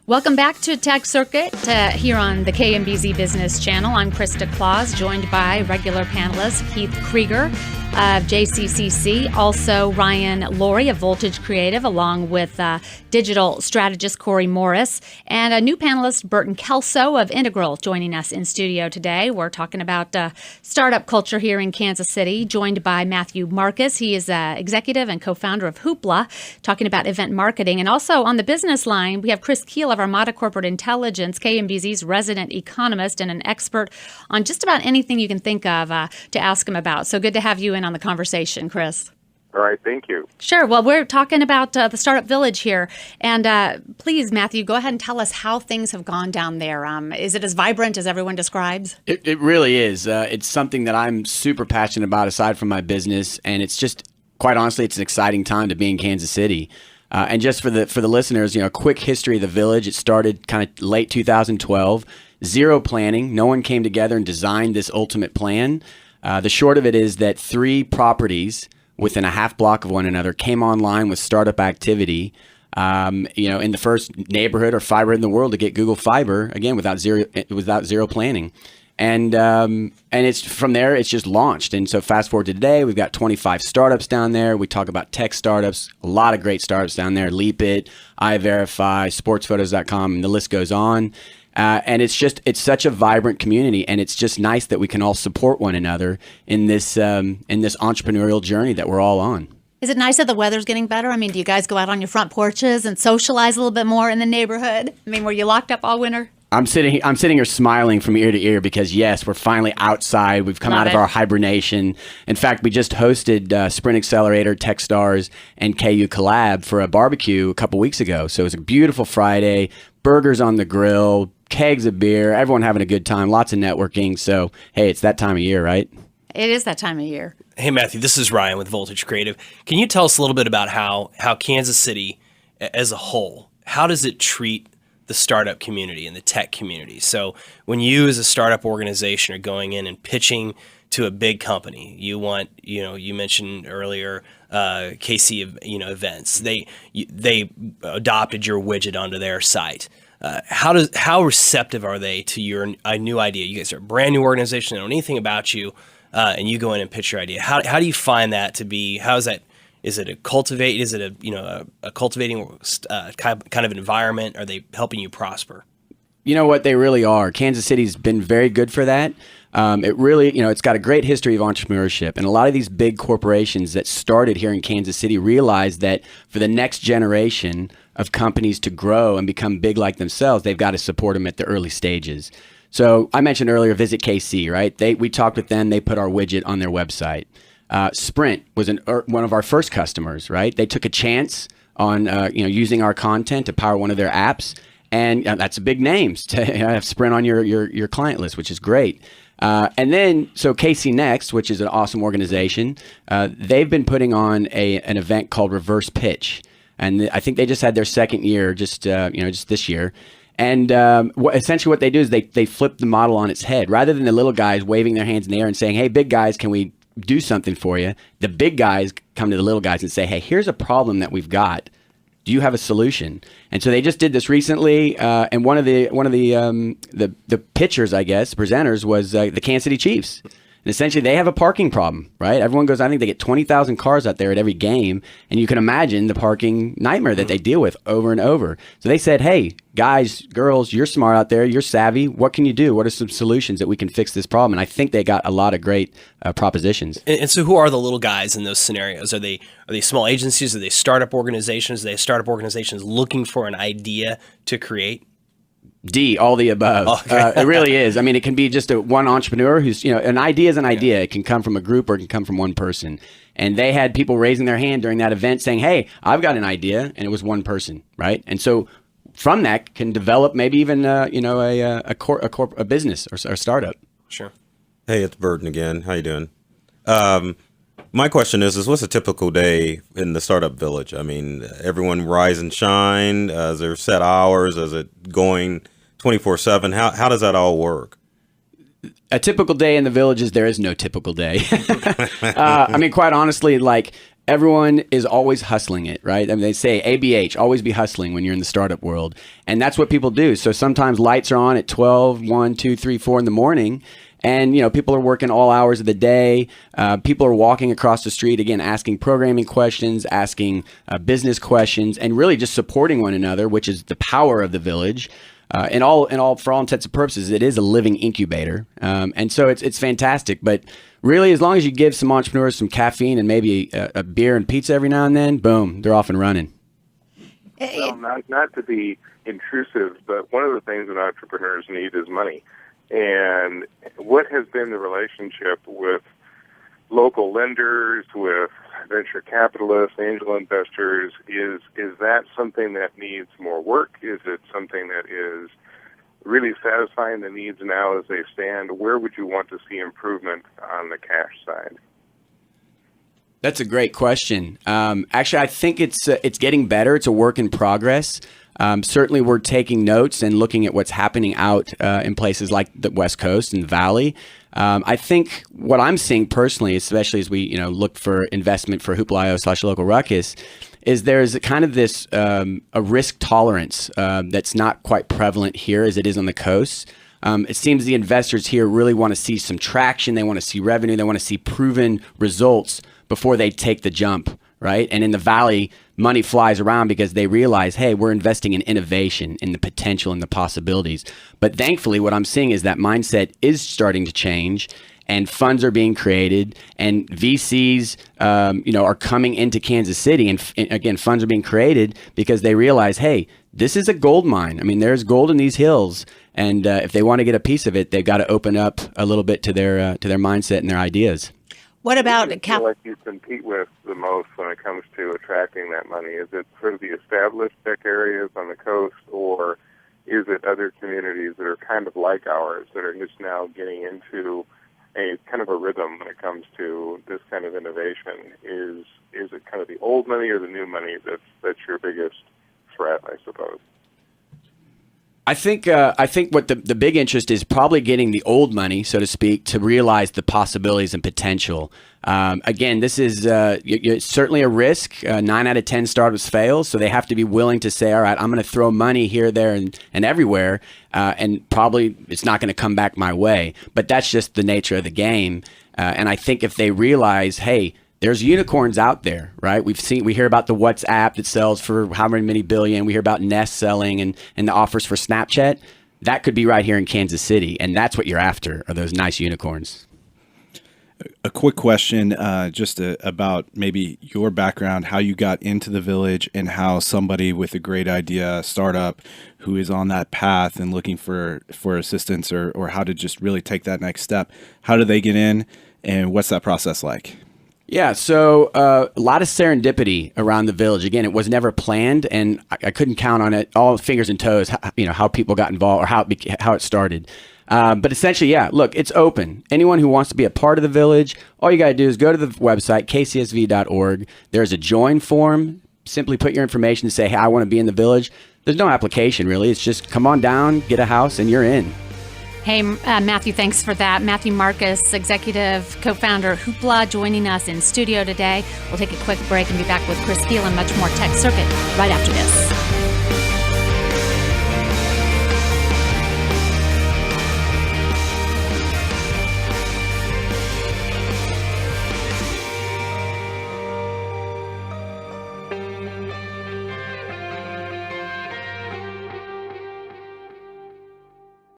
Welcome back to Tech Circuit here on the KMBZ Business Channel. I'm Krista Klaus, joined by regular panelist Keith Krieger of JCCC, also Ryan Laurie of Voltage Creative, along with digital strategist Corey Morris, and a new panelist, Burton Kelso of Integral, joining us in studio today. We're talking about startup culture here in Kansas City, joined by Matthew Marcus. He is executive and co-founder of Hoopla, talking about event marketing. And also on the business line, we have Chris Keel of Armada Corporate Intelligence, KMBZ's resident economist and an expert on just about anything you can think of to ask him about. So good to have you in on the conversation, Chris. All right, thank you. Sure. Well, we're talking about the Startup Village here. And please, Matthew, go ahead and tell us how things have gone down there. Is it as vibrant as everyone describes? It really is. It's something that I'm super passionate about aside from my business. And it's just, quite honestly, it's an exciting time to be in Kansas City. And just for the listeners, a quick history of the Village. It started kind of late 2012. Zero planning. No one came together and designed this ultimate plan. The short of it is that 3 properties within a half block of one another came online with startup activity, in the first neighborhood or fiber in the world to get Google Fiber, again, without zero planning. And it's from there, it's just launched. And so fast forward to today, we've got 25 startups down there. We talk about tech startups, a lot of great startups down there, Leapit, iVerify, sportsphotos.com, and the list goes on. And it's such a vibrant community, and it's just nice that we can all support one another in this entrepreneurial journey that we're all on. Is it nice that the weather's getting better? I mean, do you guys go out on your front porches and socialize a little bit more in the neighborhood? I mean, were you locked up all winter? I'm sitting here smiling from ear to ear because, yes, we're finally outside. We've come out of our hibernation. In fact, we just hosted Sprint Accelerator, Techstars, and KU Collab for a barbecue a couple weeks ago. So it was a beautiful Friday, burgers on the grill, kegs of beer, everyone having a good time, lots of networking. So, hey, it's that time of year, right? It is that time of year. Hey, Matthew, this is Ryan with Voltage Creative. Can you tell us a little bit about how Kansas City as a whole, how does it treat the startup community and the tech community? So when you as a startup organization are going in and pitching to a big company, you want, you mentioned earlier KC, events. They adopted your widget onto their site. How receptive are they to your new idea? You guys are a brand new organization, they don't know anything about you, and you go in and pitch your idea. How do you find that to be? How is that? Is it a cultivating kind of environment? Are they helping you prosper? You know what, they really are. Kansas City's been very good for that. It really, it's got a great history of entrepreneurship. And a lot of these big corporations that started here in Kansas City realized that for the next generation of companies to grow and become big like themselves, they've got to support them at the early stages. So I mentioned earlier, Visit KC, right? We talked with them. They put our widget on their website. Sprint was one of our first customers, right? They took a chance on using our content to power one of their apps. And that's a big name to have Sprint on your client list, which is great. And then, so KC Next, which is an awesome organization, they've been putting on an event called Reverse Pitch. And I think they just had their second year, just this year. And essentially what they do is they flip the model on its head. Rather than the little guys waving their hands in the air and saying, hey, big guys, can we do something for you? The big guys come to the little guys and say, hey, here's a problem that we've got. Do you have a solution? And so they just did this recently, and one of the pitchers, I guess, presenters, was the Kansas City Chiefs. And essentially, they have a parking problem, right? Everyone goes, I think they get 20,000 cars out there at every game, and you can imagine the parking nightmare that they deal with over and over. So they said, hey, guys, girls, you're smart out there, you're savvy. What can you do? What are some solutions that we can fix this problem? And I think they got a lot of great propositions. And so who are the little guys in those scenarios? Are they small agencies? Are they startup organizations? Are they startup organizations looking for an idea to create? D, all the above. Okay. It really is. I mean, it can be just one entrepreneur who's, an idea is an idea. It can come from a group or it can come from one person. And they had people raising their hand during that event saying, hey, I've got an idea. And it was one person, right? And so from that can develop maybe even, a business or a startup. Sure. Hey, it's Burton again. How you doing? My question is what's a typical day in the startup village? I mean, everyone rise and shine. Is there set hours? Is it going 24/7? How does that all work? A typical day in the villages, there is no typical day. I mean, quite honestly, like everyone is always hustling it, right? I mean, they say ABH, always be hustling when you're in the startup world. And that's what people do. So sometimes lights are on at 12, 1, 2, 3, 4 in the morning. And, people are working all hours of the day. People are walking across the street, again, asking programming questions, asking business questions, and really just supporting one another, which is the power of the village. For all intents and purposes, it is a living incubator. And so it's fantastic. But really, as long as you give some entrepreneurs some caffeine and maybe a beer and pizza every now and then, boom, they're off and running. Well, not to be intrusive, but one of the things that entrepreneurs need is money. And what has been the relationship with local lenders, with venture capitalists, angel investors? Is that something that needs more work? Is it something that is really satisfying the needs now as they stand? Where would you want to see improvement on the cash side? That's a great question. Actually, I think it's getting better. It's a work in progress. Certainly, we're taking notes and looking at what's happening out in places like the West Coast and the Valley. I think what I'm seeing personally, especially as we look for investment for Hoopla.io/Local Ruckus, is there's kind of this a risk tolerance that's not quite prevalent here as it is on the coast. It seems the investors here really want to see some traction. They want to see revenue. They want to see proven results before they take the jump, right? And in the Valley, money flies around because they realize, hey, we're investing in innovation, in the potential and the possibilities. But thankfully, what I'm seeing is that mindset is starting to change, and funds are being created, and VCs, are coming into Kansas City, and again, funds are being created because they realize, hey, this is a gold mine. I mean, there's gold in these hills, and if they want to get a piece of it, they've got to open up a little bit to their mindset and their ideas. What about Who do you feel like you compete with the most when it comes to attracting that money? Is it sort of the established tech areas on the coast, or is it other communities that are kind of like ours that are just now getting into a kind of a rhythm when it comes to this kind of innovation? Is it kind of the old money or the new money that's your biggest threat, I suppose? I think what the big interest is probably getting the old money, so to speak, to realize the possibilities and potential. Again, this is it's certainly a risk. 9 out of 10 startups fail, so they have to be willing to say, all right, I'm going to throw money here, there, and everywhere, and probably it's not going to come back my way. But that's just the nature of the game. And I think if they realize, hey, there's unicorns out there, right? We hear about the WhatsApp that sells for how many billion. We hear about Nest selling and the offers for Snapchat. That could be right here in Kansas City, and that's what you're after, are those nice unicorns. A quick question about maybe your background, how you got into the village, and how somebody with a great idea, startup, who is on that path and looking for assistance or how to just really take that next step, how do they get in, and what's that process like? Yeah, so a lot of serendipity around the village. Again, it was never planned, and I couldn't count on it, all fingers and toes, how people got involved or how it started. But essentially, yeah, look, it's open. Anyone who wants to be a part of the village, all you got to do is go to the website, kcsv.org. There's a join form. Simply put your information and say, hey, I want to be in the village. There's no application, really. It's just come on down, get a house, and you're in. Hey, Matthew, thanks for that. Matthew Marcus, executive co-founder of Hoopla, joining us in studio today. We'll take a quick break and be back with Chris Thiel and much more Tech Circuit right after this.